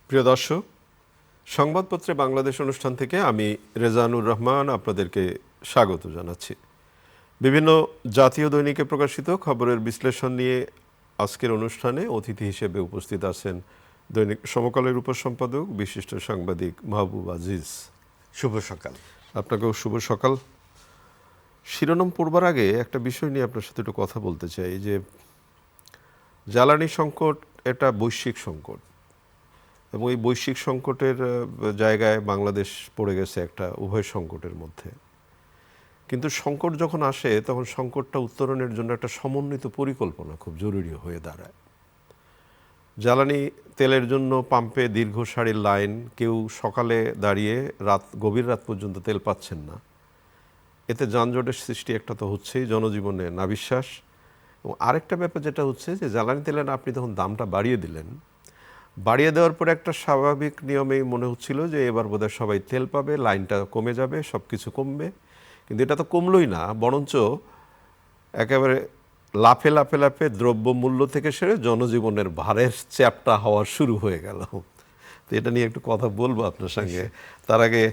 প্রিয় দর্শক, সংবাদপত্রে বাংলাদেশ অনুষ্ঠান থেকে আমি রেজানুর রহমান আপনাদেরকে স্বাগত জানাচ্ছি। বিভিন্ন জাতীয় দৈনিকে প্রকাশিত খবরের বিশ্লেষণ নিয়ে আজকের অনুষ্ঠানে অতিথি হিসেবে উপস্থিত আছেন দৈনিক সমকালের উপসম্পাদক বিশিষ্ট সাংবাদিক মাহবুব আজিজ। শুভ সকাল। আপনাকেও শুভ সকাল। শিরোনাম পড়বার আগে একটা বিষয় নিয়ে আপনার সাথে একটু কথা বলতে চাই যে জ্বালানি সংকট এটা বৈশ্বিক সংকট এবং এই বৈশ্বিক সংকটের জায়গায় বাংলাদেশ পড়ে গেছে একটা উভয় সংকটের মধ্যে। কিন্তু সংকট যখন আসে তখন সংকটটা উত্তরণের জন্য একটা সমন্বিত পরিকল্পনা খুব জরুরি হয়ে দাঁড়ায়। জ্বালানি তেলের জন্য পাম্পে দীর্ঘ সারির লাইন, কেউ সকালে দাঁড়িয়ে গভীর রাত পর্যন্ত তেল পাচ্ছেন না। এতে যানজটের সৃষ্টি একটা তো হচ্ছেই, জনজীবনে নাভিশ্বাস। এবং আরেকটা ব্যাপার যেটা হচ্ছে যে জ্বালানি তেলের আপনি তখন দামটা বাড়িয়ে দিলেন, বাড়িয়ে দেওয়ার পরে একটা স্বাভাবিক নিয়মেই মনে হচ্ছিল যে এবার বোধহয় সবাই তেল পাবে, লাইনটা কমে যাবে, সব কিছু কমবে। কিন্তু এটা তো কমলই না, বরঞ্চ একেবারে লাফে লাফে লাফে দ্রব্যমূল্য থেকে সেরে জনজীবনের ভারের চ্যাপ্টা হওয়া শুরু হয়ে গেল। তো এটা নিয়ে একটু কথা বলবো আপনার সঙ্গে। তার আগে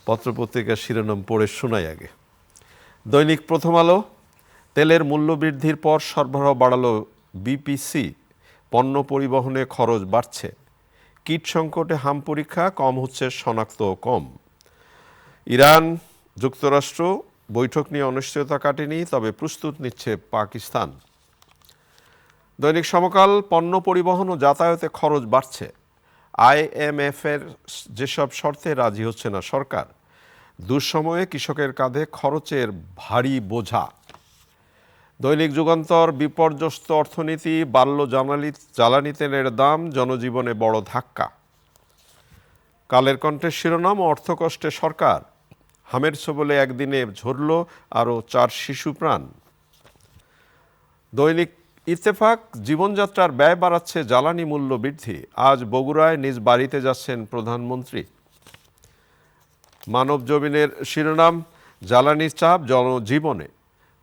পত্রপত্রিকার শিরোনাম পড়ে শোনাই আগে। দৈনিক প্রথম আলো, তেলের মূল্য বৃদ্ধির পর সরবরাহ বাড়ালো বিপিসি, পণ্য পরিবহনে খরচ বাড়ছে। কিট সংকটে হাম পরীক্ষা, কম হচ্ছে শনাক্ত কম। ইরান যুক্তরাষ্ট্র বৈঠক নিয়ে অনিশ্চয়তা কাটেনি, তবে প্রস্তুত নিচ্ছে পাকিস্তান। দৈনিক সমকাল, পণ্য পরিবহন ও যাতায়াতে খরচ বাড়ছে। আইএমএফের যেসব শর্তে রাজি হচ্ছে না সরকার, দুঃসময়ে কৃষকের কাঁধে খরচের ভারী বোঝা। দৈনিক যুগান্তর, বিপর্যস্ত অর্থনীতি, বাড়ল জ্বালানি তেলের দাম, জনজীবনে বড় ধাক্কা। কালের কণ্ঠের শিরোনাম, অর্থকষ্টে সরকার, হামের ছোবলে একদিনে ঝরল আরও 4 শিশু প্রাণ। দৈনিক ইত্তেফাক, জীবনযাত্রার ব্যয় বাড়াচ্ছে জ্বালানি মূল্য বৃদ্ধি, আজ বগুড়ায় নিজ বাড়িতে যাচ্ছেন প্রধানমন্ত্রী। মানব জমিনের শিরোনাম, জ্বালানির চাপ জনজীবনে,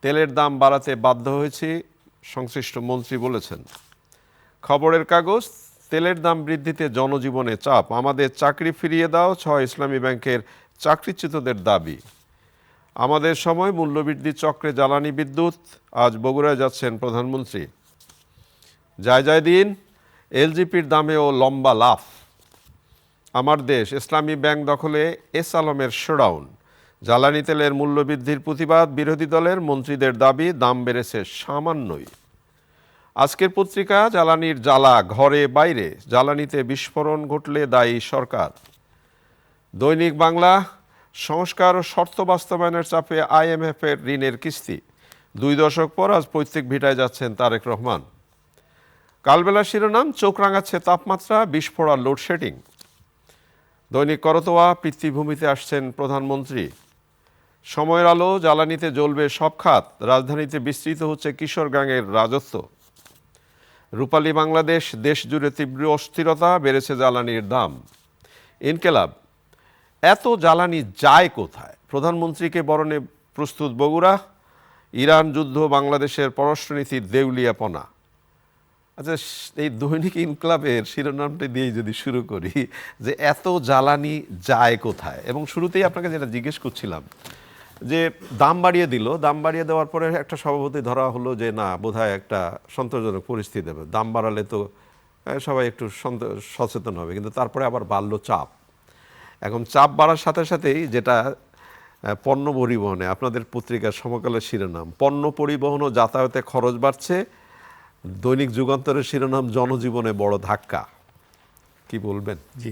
তেলের দাম বাড়াতে বাধ্য হয়েছি, সংশ্লিষ্ট মন্ত্রী বলেছেন। খবরের কাগজ, তেলের দাম বৃদ্ধিতে জনজীবনে চাপ, আমাদের চাকরি ফিরিয়ে দাও, 6 ইসলামী ব্যাংকের চাকরিচ্যুতদের দাবি। আমাদের সময় মূল্যবৃদ্ধি চক্রে জ্বালানি বিদ্যুৎ, আজ বগুড়ায় যাচ্ছেন প্রধানমন্ত্রী। যায় দিন, এলজিপির দামেও লম্বা লাফ। আমার দেশ, ইসলামী ব্যাংক দখলে এস আলমের শোডাউন। জ্বালানি তেলের মূল্যবৃদ্ধির প্রতিবাদ বিরোধী দলের, মন্ত্রীদের দাবি দাম বেড়েছে সামান্যই। আজকের পত্রিকা, জ্বালানির জ্বালা ঘরে বাইরে, জ্বালানিতে বিস্ফোরণ ঘটলে দায়ী সরকার। দৈনিক বাংলা, সংস্কার ও শর্ত বাস্তবায়নের চাপে আইএমএফের ঋণের কিস্তি, 2 দশক পর আজ পৈতৃক ভিটায় যাচ্ছেন তারেক রহমান। কালবেলা শিরোনাম, চোখ রাঙাচ্ছে তাপমাত্রা, বিস্ফোরা লোডশেডিং। দৈনিক করতোয়া, পিতৃভূমিতে আসছেন প্রধানমন্ত্রী। সময়ের আলো, জ্বালানিতে জ্বলবে সব খাত, রাজধানীতে বিস্তৃত হচ্ছে কিশোর গ্যাংয়ের রাজত্ব। রূপালী বাংলাদেশ, দেশ জুড়ে তীব্র অস্থিরতা, বেড়েছে জ্বালানির দাম। ইনকেলাব, এত জ্বালানি যায় কোথায়, প্রধানমন্ত্রীকে বরণে প্রস্তুত বগুড়া। ইরান যুদ্ধ, বাংলাদেশের পররাষ্ট্রনীতির দেউলিয়াপনা। আচ্ছা, এই দৈনিক ইনকলাবের শিরোনামটা দিয়েই যদি শুরু করি যে এত জ্বালানি যায় কোথায়, এবং শুরুতেই আপনাকে যেটা জিজ্ঞেস করছিলাম যে দাম বাড়িয়ে দিল, দাম বাড়িয়ে দেওয়ার পরে একটা স্বভাবতই ধরা হলো যে না, বোধহয় একটা সন্তোষজনক পরিস্থিতি দেবে, দাম বাড়ালে তো সবাই একটু সচেতন হবে, কিন্তু তারপরে আবার বাড়লো চাপ। এখন চাপ বাড়ার সাথে সাথেই যেটা পণ্য পরিবহনে, আপনাদের পত্রিকার সমকালের শিরোনাম, পণ্য পরিবহন ও যাতায়াতে খরচ বাড়ছে। দৈনিক যুগান্তরের শিরোনাম, জনজীবনে বড় ধাক্কা। কি বলবেন? জি,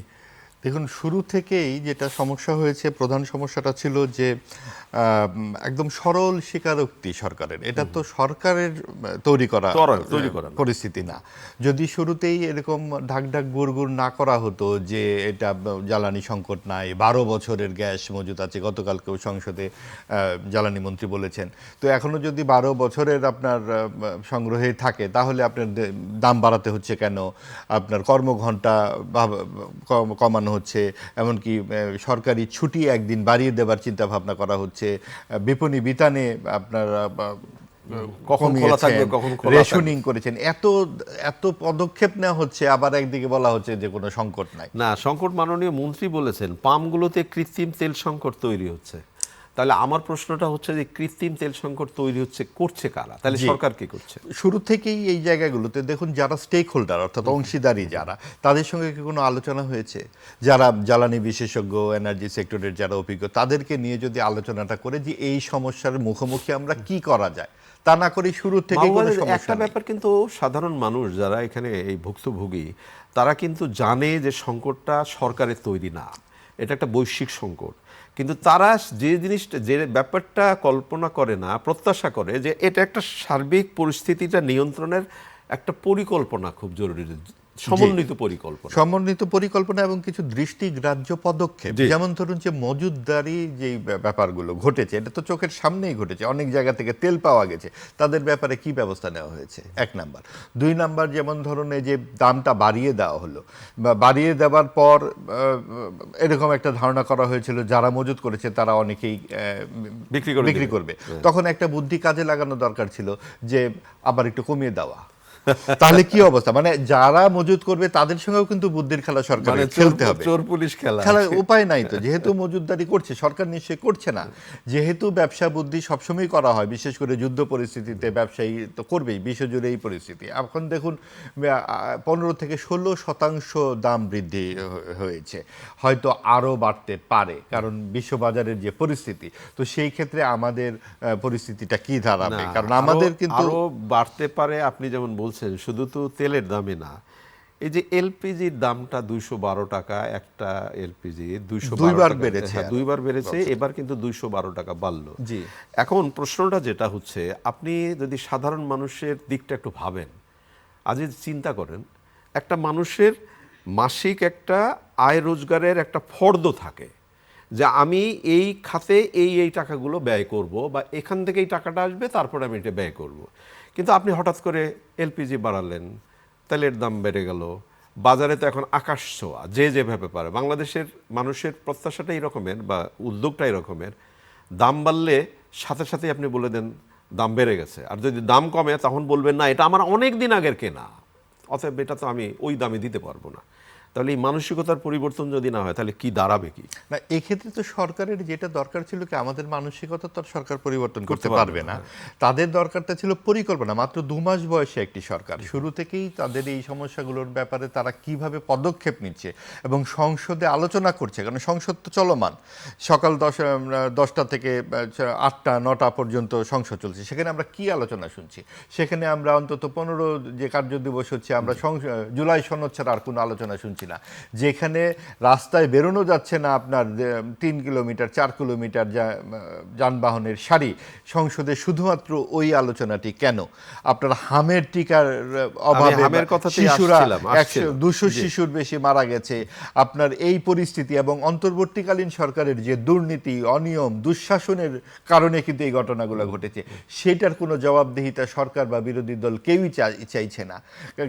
দেখুন, শুরু থেকেই যেটা সমস্যা হয়েছে, প্রধান সমস্যাটা ছিল যে একদম সরল স্বীকারোক্তি সরকারের, এটা তো সরকারের তৈরি করা পরিস্থিতি না। যদি শুরুতেই এরকম ঢাক ঢাক গুড় না করা হতো যে এটা জ্বালানি সংকট নাই, 12 বছরের গ্যাস মজুত আছে, গতকালকেও সংসদে জ্বালানি মন্ত্রী বলেছেন, তো এখনো যদি 12 বছরের আপনার সংগ্রহে থাকে, তাহলে আপনার দাম বাড়াতে হচ্ছে কেন? আপনার কর্মঘণ্টা কমানো হচ্ছে, এমনকি সরকারি ছুটি একদিন বাড়িয়ে দেবার চিন্তা ভাবনা করা হচ্ছে, বিপণী বিতানে আপনার কখন খোলা থাকবে, কখন খোলা রেশনিং করেছেন, এত এত পদক্ষেপ নেওয়া হচ্ছে, আবার একদিকে বলা হচ্ছে যে কোনো সংকট নাই। না, সংকট মাননীয় মন্ত্রী বলেছেন পামগুলোতে কৃত্রিম তেল সংকট তৈরি হচ্ছে। তাহলে আমার প্রশ্নটা হচ্ছে যে কৃত্রিম তেল সংকট তৈরি হচ্ছে, করছে কারা? তাহলে সরকার কি করছে? শুরু থেকেই এই জায়গাগুলোতে দেখুন, যারা স্টেক হোল্ডার অর্থাৎ অংশীদারি যারা, তাদের সঙ্গে কি কোনো আলোচনা হয়েছে? যারা জ্বালানি বিশেষজ্ঞ, এনার্জি সেক্টরের যারা অভিজ্ঞ, তাদেরকে নিয়ে যদি আলোচনাটা করে যে এই সমস্যার মুখোমুখি আমরা কি করা যায়, তা না করে শুরু থেকে একটা ব্যাপার কিন্তু সাধারণ মানুষ যারা এখানে এই ভুক্তভোগী, তারা কিন্তু জানে যে সংকটটা সরকারের তৈরি না, এটা একটা বৈশ্বিক সংকট। কিন্তু তারা যে জিনিসটা, যে ব্যাপারটা কল্পনা করে না, প্রত্যাশা করে যে এটা একটা সার্বিক পরিস্থিতিটা নিয়ন্ত্রণের একটা পরিকল্পনা খুব জরুরি, সমন্বিত পরিকল্পনা এবং কিছু দৃষ্টিগ্রাহ্য পদক্ষেপ। যেমন ধরুন যে মজুতদারি যে ব্যাপারগুলো ঘটেছে, এটা তো চোখের সামনেই ঘটেছে, অনেক জায়গা থেকে তেল পাওয়া গেছে, তাদের ব্যাপারে কি ব্যবস্থা নেওয়া হয়েছে, 1 নাম্বার। 2 নাম্বার, যেমন ধরুন এই যে দামটা বাড়িয়ে দেওয়া হলো, বা বাড়িয়ে দেওয়ার পর এরকম একটা ধারণা করা হয়েছিল যারা মজুত করেছে তারা অনেকেই বিক্রি করবে। তখন একটা বুদ্ধি কাজে লাগানো দরকার ছিল যে আবার একটু কমিয়ে দেওয়া। তাহলে কি অবস্থা, মানে যারা মজুদ করবে তাদের সঙ্গেও কিন্তু বুদ্ধির খেলা সরকারের খেলতে হবে, চোর পুলিশ খেলা, উপায় নাই তো। যেহেতু মজুদদারি করছে সরকার, নিশ্চয়ই করছে না, যেহেতু ব্যবসা বুদ্ধি সবসময় করা হয়, বিশেষ করে যুদ্ধ পরিস্থিতিতে ব্যবসায়ী তো করবেই, বিশ্বজুড়ে এই পরিস্থিতি। এখন দেখুন 15 থেকে 16% দাম বৃদ্ধি হয়েছে, হয়তো আরও বাড়তে পারে, কারণ বিশ্ববাজারের যে পরিস্থিতি, তো সেই ক্ষেত্রে আমাদের পরিস্থিতিটা কি দাঁড়াবে, কারণ আমাদের কিন্তু আরও বাড়তে পারে। আপনি যেমন বলছেন, শুধু তো তেলের দামে না, এই যে এলপিজির দামটা 212 টাকা, একটা এলপিজি 212 বেড়েছে, এবার কিন্তু 212 টাকা বাড়লো। এখন প্রশ্নটা যেটা হচ্ছে, আপনি যদি সাধারণ মানুষের দিকটা একটু ভাবেন, আজ চিন্তা করেন, একটা মানুষের মাসিক একটা আয় রোজগারের একটা ফর্দ থাকে যে আমি এই খাতে এই টাকাগুলো ব্যয় করব, বা এখান থেকে এই টাকাটা আসবে, তারপরে আমি এটা ব্যয় করব। কিন্তু আপনি হঠাৎ করে এলপিজি বাড়ালেন, তেলের দাম বেড়ে গেল, বাজারে তো এখন আকাশ ছোঁয়া, যে যেভাবে পারে। বাংলাদেশের মানুষের প্রত্যাশাটা এই রকমের, বা উদ্যোগটা এই রকমের, দাম বাড়লে সাথে সাথে আপনি বলে দেন দাম বেড়ে গেছে, আর যদি দাম কমে তখন বলবেন না এটা আমার অনেক দিন আগের কেনা, অতএব এটা তো আমি ওই দামে দিতে পারবো না। তাহলে এই মানসিকতার পরিবর্তন যদি না হয়, তাহলে কি দাঁড়াবে কি? না, এক্ষেত্রে তো সরকারের যেটা দরকার ছিল কি, আমাদের মানসিকতা তো সরকার পরিবর্তন করতে পারবে না, তাদের দরকারটা ছিল পরিকল্পনা। মাত্র 2 মাস বয়সে একটি সরকার, শুরু থেকেই তাদের এই সমস্যাগুলোর ব্যাপারে তারা কিভাবে পদক্ষেপ নিচ্ছে এবং সংসদে আলোচনা করছে, কারণ সংসদ তো চলমান, সকাল 10টা থেকে 8টা 9টা পর্যন্ত সংসদ চলছে, সেখানে আমরা কি আলোচনা শুনছি? সেখানে আমরা অন্তত 15 যে কার্য দিবস হচ্ছে, আমরা জুলাই সনদ ছাড়া আর কোনো আলোচনা শুনছি না, যেখানে রাস্তায় বেরোনো যাচ্ছে না আপনার 3 কিলোমিটার 4 কিলোমিটার যানবাহনের সারি, সংসদে শুধুমাত্র ওই আলোচনাটি কেন? আপনার হামের টিকার অভাবে শিশুরা 200 শিশুর বেশি মারা গেছে, আপনার এই পরিস্থিতি এবং অন্তর্বর্তীকালীন সরকারের যে দুর্নীতি, অনিয়ম, দুঃশাসনের কারণে কিন্তু এই ঘটনাগুলো ঘটেছে, সেটার কোনো জবাবদিহিতা সরকার বা বিরোধী দল কেউই চাইছে না,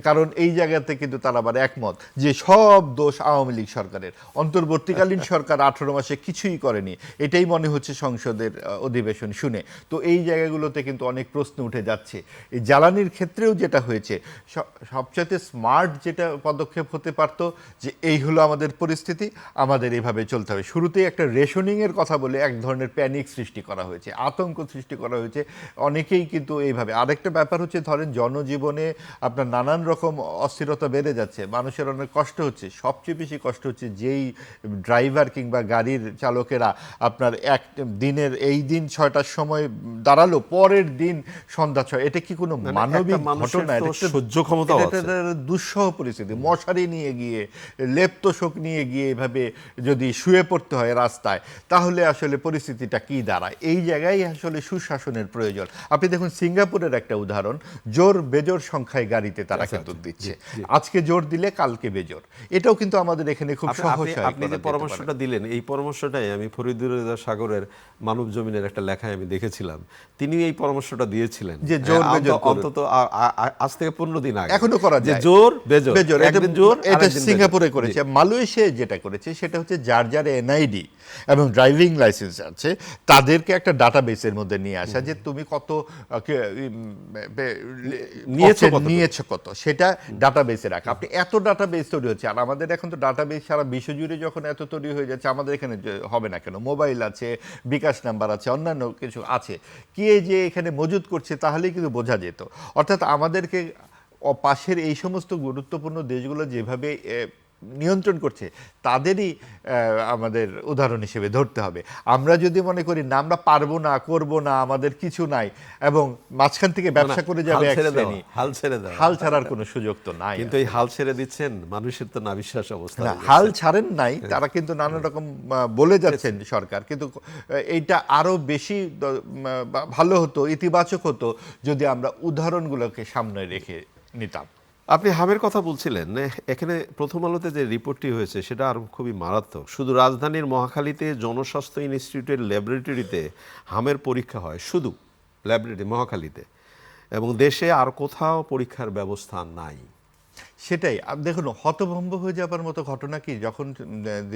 কারণ এই জায়গাতে কিন্তু তারা আবার একমত যে সব দোষ আওয়ামী লীগ সরকারের, অন্তর্বর্তীকালীন সরকার 18 মাসে কিছুই করেনি, এটাই মনে হচ্ছে সংসদের অধিবেশন শুনে। তো এই জায়গাগুলোতে কিন্তু অনেক প্রশ্ন উঠে যাচ্ছে। এই জ্বালানির ক্ষেত্রেও যেটা হয়েছে, সবচাইতে স্মার্ট যেটা পদক্ষেপ হতে পারতো যে এই হলো আমাদের পরিস্থিতি, আমাদের এইভাবে চলতে হবে। শুরুতেই একটা রেশনিংয়ের কথা বলে এক ধরনের প্যানিক সৃষ্টি করা হয়েছে, আতঙ্ক সৃষ্টি করা হয়েছে, অনেকেই কিন্তু এইভাবে। আরেকটা ব্যাপার হচ্ছে, ধরেন জনজীবনে আপনার নানান রকম অস্থিরতা বেড়ে যাচ্ছে, মানুষের অনেক কষ্ট হচ্ছে, সবচেয়ে বেশি কষ্ট হচ্ছে যেই ড্রাইভার কিংবা গাড়ির চালকেরা আপনার এক দিনের এই দিন 6টার সময় দাঁড়ালো, পরের দিন সন্ধ্যা 6, এটা কি কোনো মানবিক ঘটনা? সহ্য ক্ষমতা, এটা দুঃসহ পরিস্থিতি। মশারি নিয়ে গিয়ে, লেপ্তশোক নিয়ে গিয়ে এভাবে যদি শুয়ে পড়তে হয় রাস্তায়, তাহলে আসলে পরিস্থিতিটা কি দাঁড়ায়? এই জায়গায় আসলে সুশাসনের প্রয়োজন। আপনি দেখুন সিঙ্গাপুরের একটা উদাহরণ, জোর বেজোর সংখ্যায় গাড়িতে তারা কিন্তু দিচ্ছে, আজকে জোর দিলে কালকে বেজোর। এটাও কিন্তু আমাদের এখানে খুব সহজ হয়। আপনি যে পরামর্শটা দিলেন, এই পরামর্শটাই আমি ফরিদুর রেজা সাগরের মানব জমিনের একটা লেখায় আমি দেখেছিলাম, তিনি এই পরামর্শটা দিয়েছিলেন যে জোর বেজোর অন্তত আজ থেকে 15 দিন আগে এখনো করা যায়, যে জোর বেজোর, একদিন জোর, এটা সিঙ্গাপুরে করেছে। মালয়েশিয়া যেটা করেছে সেটা হচ্ছে যার যার এনআইডি এবং ড্রাইভিং লাইসেন্স আছে তাদেরকে একটা ডাটাবেসের মধ্যে নিয়ে আসা, যে তুমি কত নিয়েছো কত, সেটা ডাটাবেসে রাখা। আপনি এত ডাটাবেস তৈরি হচ্ছে, আর আমাদের এখন তো ডাটাবেস সারা বিশ্বজুড়ে যখন এত তৈরি হয়ে যাচ্ছে, আমাদের এখানে হবে না কেন? মোবাইল আছে, বিকাশ নাম্বার আছে, অন্যান্য কিছু আছে, কে যে এখানে মজুদ করছে তাহলেই কিন্তু বোঝা যেত। অর্থাৎ আমাদেরকে পাশের এই সমস্ত গুরুত্বপূর্ণ দেশগুলো যেভাবে নিয়ন্ত্রণ করছে তাদেরই আমাদের উদাহরণ হিসেবে ধরতে হবে। আমরা যদি মনে করি না আমরা পারবো না, করব না, আমাদের কিছু নাই, এবং মাঝখান থেকে ব্যবসা করে যাবে এক শ্রেণী, হাল ছাড়ার কোনো সুযোগ তো নাই। কিন্তু এই হাল ছেড়ে দিচ্ছেন, মানুষের তো নাবিশ্বাস অবস্থা। হাল ছাড়েন নাই, তারা কিন্তু নানা রকম বলে যাচ্ছেন সরকার, কিন্তু এইটা আরো বেশি ভালো হতো, ইতিবাচক হতো যদি আমরা উদাহরণগুলোকে সামনে রেখে নিতাম। আপনি হামের কথা বলছিলেন, এখানে প্রথম আলোতে যে রিপোর্টটি হয়েছে সেটা আরো খুবই মারাত্মক। শুধু রাজধানীর মহাখালীতে জনস্বাস্থ্য ইনস্টিটিউটের ল্যাবরেটরিতে হামের পরীক্ষা হয়, শুধু ল্যাবরেটরি মহাখালীতে, এবং দেশে আর কোথাও পরীক্ষার ব্যবস্থা নাই। সেটাই দেখুন, হতভম্ব হয়ে যাবার মতো ঘটনা কি, যখন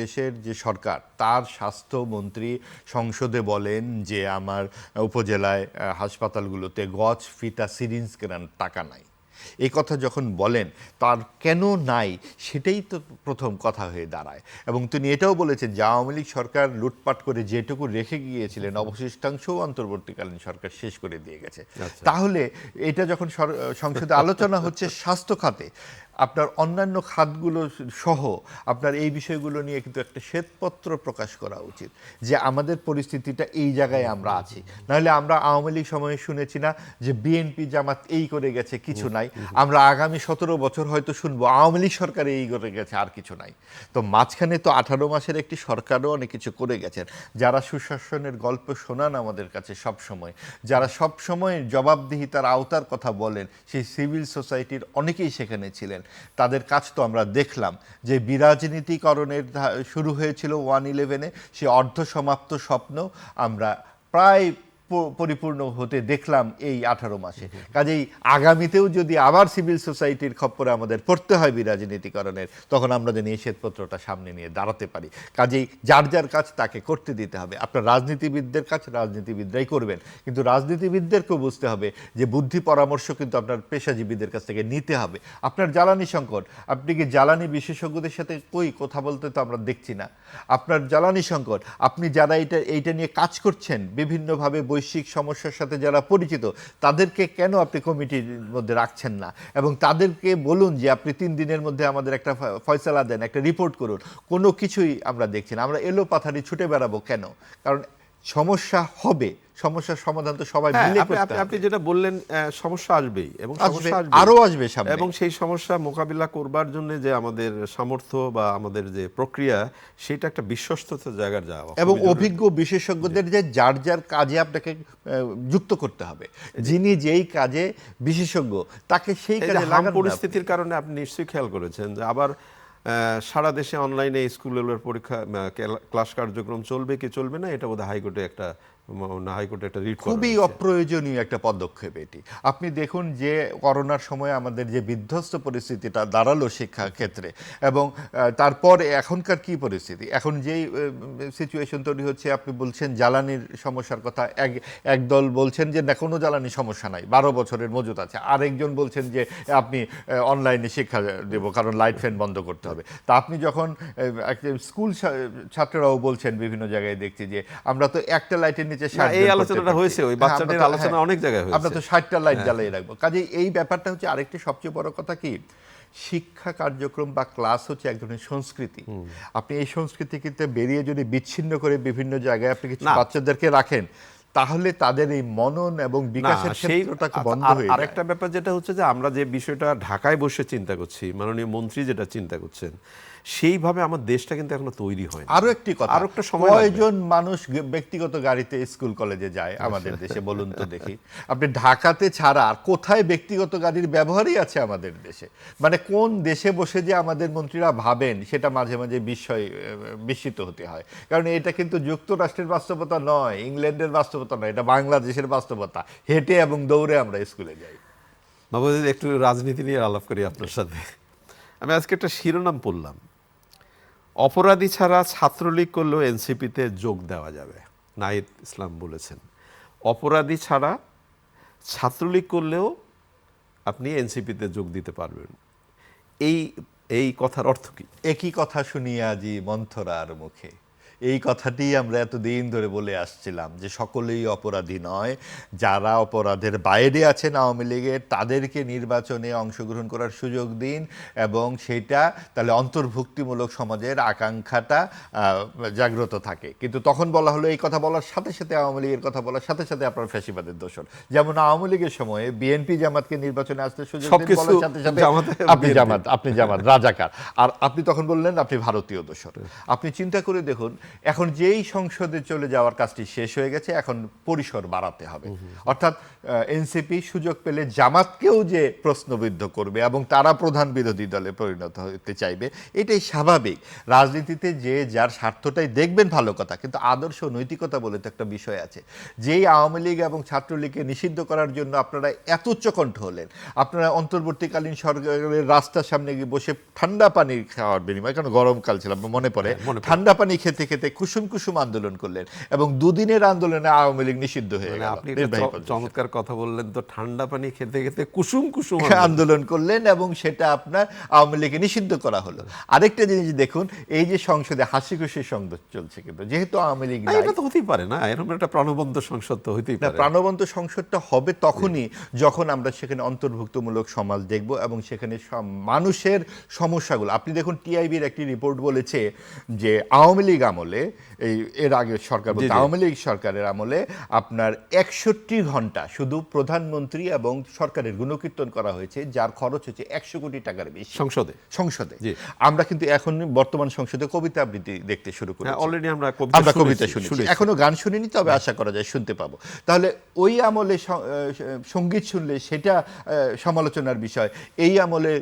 দেশের যে সরকার তার স্বাস্থ্যমন্ত্রী সংসদে বলেন যে আমার উপজেলায় হাসপাতালগুলোতে গজ, ফিতা, সিরিঞ্জ কেনার টাকা নাই, এই কথা যখন বলেন, তার কেন নাই সেটাই তো প্রথম কথা হয়ে দাঁড়ায়। এবং তিনি এটাও বলেছেন যে আওয়ামী লীগ সরকার লুটপাট করে যেটুকু রেখে গিয়েছিলেন অবশিষ্টাংশও অন্তর্বর্তীকালীন সরকার শেষ করে দিয়ে গেছে। তাহলে এটা যখন সংসদে আলোচনা হচ্ছে স্বাস্থ্য খাতে, আপনার অন্যান্য খাতগুলো সহ আপনার এই বিষয়গুলো নিয়ে কিন্তু একটা শ্বেতপত্র প্রকাশ করা উচিত, যে আমাদের পরিস্থিতিটা এই জায়গায় আমরা আছি। নাহলে আমরা আওয়ামী লীগ সময়ে শুনেছি না যে বিএনপি জামাত এই করে গেছে, কিছু নাই, আমরা আগামী 17 বছর হয়তো শুনবো আওয়ামী লীগ সরকার এই করে গেছে, আর কিছু নাই। তো মাঝখানে তো 18 মাসের একটি সরকারও অনেক কিছু করে গেছেন, যারা সুশাসনের গল্প শোনান আমাদের কাছে সব সময়, যারা সব সময় জবাবদিহিতার আওতার কথা বলেন, সেই সিভিল সোসাইটির অনেকেই সেখানে ছিলেন। তাদের কাজ তো আমরা দেখলাম, যে বিরাজনীতিকরণের শুরু হয়েছিল 1/11-এ, সে অর্ধসমাপ্ত স্বপ্ন আমরা প্রায় পরিপূর্ণ হতে দেখলাম এই 18 মাসে। কাজেই আগামীতেও যদি আবার সিভিল সোসাইটির খপ্পরে আমাদের পড়তে হয় বিরাজনীতিকরণের, তখন আমরা যেন এই শ্বেতপত্রটা সামনে নিয়ে দাঁড়াতে পারি। কাজেই যার যার কাজ তাকে করতে দিতে হবে। আপনার রাজনীতিবিদদের কাজ রাজনীতিবিদরাই করবেন, কিন্তু রাজনীতিবিদদেরকেও বুঝতে হবে যে বুদ্ধি পরামর্শ কিন্তু আপনার পেশাজীবীদের কাছ থেকে নিতে হবে। আপনার জ্বালানি সংকট, আপনি কি জ্বালানি বিশেষজ্ঞদের সাথে কথা বলতে তো আমরা দেখছি না। আপনার জ্বালানি সংকট, আপনি যারা এইটা নিয়ে কাজ করছেন, বিভিন্নভাবে বৈশ্বিক সমস্যার সাথে যারা পরিচিত, তাদেরকে কেন আপনি কমিটির মধ্যে রাখছেন না? এবং তাদেরকে বলুন যে আপনি 3 দিনের মধ্যে আমাদের একটা ফয়সালা দেন, একটা রিপোর্ট করুন। কোনো কিছুই আমরা দেখছি না। আমরা এলো পাথারি ছুটে বেড়াবো কেন? কারণ সমস্যা হবে, সমস্যার সমাধান তো সবাই মিলে করতে হবে। আপনি যেটা বললেন, সমস্যা আসবেই, এবং সমস্যা আরো আসবে সামনে, এবং সেই সমস্যা মোকাবিলা করবার জন্য যে আমাদের সামর্থ্য বা আমাদের যে প্রক্রিয়া, সেটা একটা বিশ্বস্ততার জায়গায় যাওয়া, এবং অভিজ্ঞ বিশেষজ্ঞদের যে যার যার কাজে আপনাকে যুক্ত করতে হবে। যিনি যেই কাজে বিশেষজ্ঞ তাকে সেই কাজে লাগান। পরিস্থিতির কারণে আপনি নিশ্চয়ই খেয়াল করেছেন যে আবার সারা দেশে অনলাইনে স্কুলের পরীক্ষা, ক্লাস কার্যক্রম চলবে কি চলবে না, এটা বোধহয় হাইকোর্টে একটা রিট খুবই অপ্রয়োজনীয় একটা পদক্ষেপ এটি। আপনি দেখুন যে করোনার সময় আমাদের যে বিধ্বস্ত পরিস্থিতিটা দাঁড়ালো শিক্ষা ক্ষেত্রে, এবং তারপর এখনকার কি পরিস্থিতি, এখন যেই সিচুয়েশন তৈরি হচ্ছে, আপনি বলছেন জ্বালানির সমস্যার কথা, একদল বলছেন যে না, কোনো জ্বালানির সমস্যা নাই, 12 বছরের মজুত আছে, আরেকজন বলছেন যে আপনি অনলাইনে শিক্ষা দেব কারণ লাইট ফ্যান বন্ধ করতে হবে। তা আপনি যখন স্কুল ছাত্ররাও বলছেন, বিভিন্ন জায়গায় দেখছি যে আমরা তো একটা লাইটের নিচে, এই আলোচনাটা হয়েছে, ওই বাচ্চাদের আলোচনা অনেক জায়গায় হয়েছে, আমরা তো 60টা লাইট জ্বালিয়ে রাখবো। কাজেই এই ব্যাপারটা হচ্ছে আরেকটি সবচেয়ে বড় কথা কি, শিক্ষা কার্যক্রম বা ক্লাস হচ্ছে এক ধরনের সংস্কৃতি। আপনি এই সংস্কৃতি কিন্তু বেরিয়ে যদি বিচ্ছিন্ন করে বিভিন্ন জায়গায় আপনি কিছু বাচ্চাদেরকে রাখেন, তাহলে তাদের এই মনন এবং বিকাশের ক্ষেত্রটাকে বন্ধ হয়ে যায়। আরেকটা ব্যাপার যেটা হচ্ছে যে আমরা যে বিষয়টা ঢাকায় বসে চিন্তা করছি, মাননীয় মন্ত্রী যেটা চিন্তা করছেন, সেইভাবে আমার দেশটা কিন্তু এখনো তৈরি হয়নি। আরো একটি কথা, আরো একটা সময় লাগবে। কয়জন মানুষ ব্যক্তিগত গাড়িতে স্কুল কলেজে যায় আমাদের দেশে বলুন তো দেখি? আপনি ঢাকাতে ছাড়া আর কোথায় ব্যক্তিগত গাড়ির ব্যবহারই আছে আমাদের দেশে? মানে কোন দেশে বসে যে আমাদের মন্ত্রীরা ভাবেন সেটা মাঝে মাঝে বিস্মিত হতে হয়। কারণ এটা কিন্তু যুক্তরাষ্ট্রের বাস্তবতা নয়, ইংল্যান্ডের বাস্তবতা নয়, এটা বাংলাদেশের বাস্তবতা। হেঁটে এবং দৌড়ে আমরা স্কুলে যাই। মাহবুব, একটু রাজনীতি নিয়ে আলাপ করি আপনার সাথে। আমি আজকে একটা শিরোনাম পড়লাম, অপরাধী ছাড়া ছাত্রলীগ করলেও এনসিপিতে যোগ দেওয়া যাবে। নাহিদ ইসলাম বলেছেন অপরাধী ছাড়া ছাত্রলীগ করলেও আপনি এনসিপিতে যোগ দিতে পারবেন। এই কথার অর্থ কি? একই কথা শুনি আজি মন্থরার মুখে। এই কথাটি আমরা এতদিন ধরে বলে আসছিলাম যে সকলেই অপরাধী নয়, যারা অপরাধের বাইরে আছেন আওয়ামী লীগের তাদেরকে নির্বাচনে অংশগ্রহণ করার সুযোগ দিন, এবং সেটা তাহলে অন্তর্ভুক্তিমূলক সমাজের আকাঙ্ক্ষাটা জাগ্রত থাকে। কিন্তু তখন বলা হলো এই কথা বলার সাথে সাথে, আওয়ামী লীগের কথা বলার সাথে সাথে আপনার ফ্যাসিবাদের দোষর। যেমন আওয়ামী লীগের সময়ে বিএনপি জামাতকে নির্বাচনে আসতে সুযোগ দিন বলার সাথে সাথে আপনি জামাত রাজাকার, আর আপনি তখন বললেন আপনি ভারতীয় দোষর। আপনি চিন্তা করে দেখুন, এখন যেই সংসদে চলে যাওয়ার কাজটি শেষ হয়ে গেছে, এখন পরিসর বাড়াতে হবে। অর্থাৎ এনসিপি সুযোগ পেলে জামাতকেও যে প্রশ্নবিদ্ধ করবে এবং তারা প্রধান বিরোধী দলে পরিণত হতে চাইবে, এটাই স্বাভাবিক। রাজনীতিতে যে যার স্বার্থটাই দেখবেন ভালো কথা, কিন্তু আদর্শ নৈতিকতা বলে তো একটা বিষয় আছে। যেই আওয়ামী লীগ এবং ছাত্রলীগকে নিষিদ্ধ করার জন্য আপনারা এত উচ্চকণ্ঠ হলেন, আপনারা অন্তর্বর্তীকালীন সরকারের রাস্তার সামনে গিয়ে বসে ঠান্ডা পানি খাওয়ার বিনিময়ে, কারণ গরমকাল ছিল মনে পড়ে, ঠান্ডা পানি খেতে খেতে কুসুম কুসুম আন্দোলন করলেন, এবং দুদিনের আন্দোলনে আওয়ামী লীগ নিষিদ্ধ হয়ে গেল। আপনি চমৎকার কথা বললেন তো, ঠান্ডা পানি খেতে খেতে কুসুম কুসুম আন্দোলন করলেন এবং সেটা আপনার আওয়ামী লীগকে নিষিদ্ধ করা হলো। আরেকটা জিনিস দেখুন, এই যে সংসদে হাসি খুশি সংসদ চলছে, কিন্তু যেহেতু আওয়ামী লীগ নাই, এটা তো হতেই পারে না, এরকম একটা প্রাণবন্ত সংসদ তো হতেই পারে না। প্রাণবন্ত সংসদটা হবে তখনই যখন আমরা সেখানে অন্তর্ভুক্তমূলক সমাজ দেখব এবং সেখানে মানুষের সমস্যাগুলো। আপনি দেখুন, টিআইবির একটি রিপোর্ট বলেছে যে আওয়ামী লীগ আমলে, এর আগে সরকার বলতে আওয়ামী লীগ সরকারের আমলে আপনার 61 ঘন্টা শুধু প্রধানমন্ত্রী এবং সরকারের গুণকীর্তন করা হয়েছে, যার খরচ হচ্ছে 100 কোটি টাকার বেশি সংসদে। আমরা কিন্তু এখন বর্তমান সংসদে কবিতা আবৃত্তি দেখতে শুরু করেছি, অলরেডি আমরা কবিতা শুনেছি, এখনো গান শুনিনি, তবে আশা করা যায় শুনতে পাবো। তাহলে ওই আমলে সঙ্গীত শুনলে সেটা সমালোচনার বিষয়, এই আমলে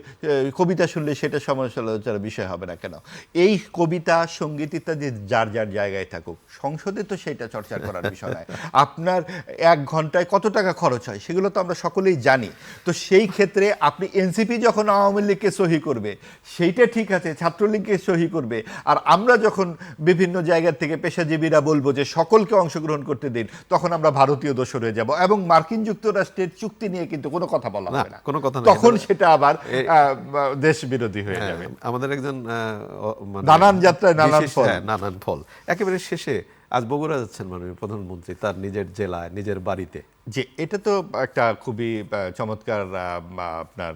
কবিতা শুনলে সেটা সমালোচনার বিষয় হবে না কেন? এই কবিতা, সঙ্গীত ইত্যাদি যার যার জায়গায় থাকুক, সংসদে তো সেটা চর্চা করার বিষয় নয়। আপনার 1 ঘন্টায় কত টাকা খরচ হয় সেগুলো তো আমরা সকলেই জানি। তো সেই ক্ষেত্রে আপনি এনসিপি যখন আওয়ামী লীগকে সহি করবে সেইটা ঠিক আছে, ছাত্রলীগকে সহি করবে, আর আমরা যখন বিভিন্ন জায়গা থেকে পেশাজীবীরা বলবো যে সকলকে অংশগ্রহণ করতে দিন, তখন আমরা ভারতীয় দোষর হয়ে যাব, এবং মার্কিন যুক্তরাষ্ট্রের চুক্তি নিয়ে কিন্তু কোনো কথা বলা হবে না, তখন সেটা আবার দেশ বিরোধী হয়ে যাবে। আমাদের একজন নানান যাত্রায় নানান ফল। একেবারে শেষে আজ বগুড়া যাচ্ছেন মাননীয় প্রধানমন্ত্রী, তার নিজের জেলায়, নিজের বাড়িতে। যে এটা তো একটা খুবই চমৎকার আপনার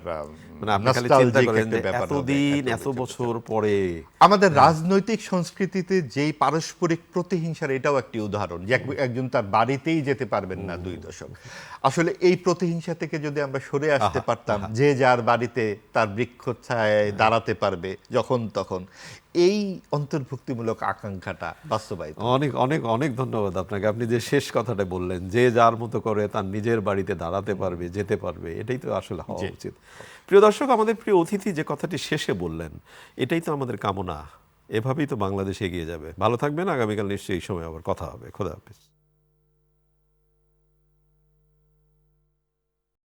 এতদিন এত বছর পরে আমাদের রাজনৈতিক সংস্কৃতিতে যেই পারস্পরিক প্রতিহিংসার এটাও একটি উদাহরণ, যে একজন তার বাড়িতেই যেতে পারবেন না 2 দশক। আসলে এই প্রতিহিংসা থেকে যদি আমরা সরে আসতে পারতাম, যে যার বাড়িতে তার বৃক্ষছায়ায় দাঁড়াতে পারবে যখন তখন, এই অন্তর্ভুক্তিমূলক আকাঙ্ক্ষাটা বাস্তবায়িত। অনেক অনেক অনেক ধন্যবাদ আপনাকে। আপনি যে শেষ কথাটা বললেন, যে যার মতো করে তার নিজের বাড়িতে দাঁড়াতে পারবে, যেতে পারবে, এটাই তো আসলে হওয়া উচিত। প্রিয় দর্শক, আমাদের প্রিয় অতিথি যে কথাটি শেষে বললেন, এটাই তো আমাদের কামনা। এভাবেই তো বাংলাদেশ এগিয়ে যাবে। ভালো থাকবেন। আগামীকাল নিশ্চয়ই এই সময় আবার কথা হবে। খোদা হাফেজ।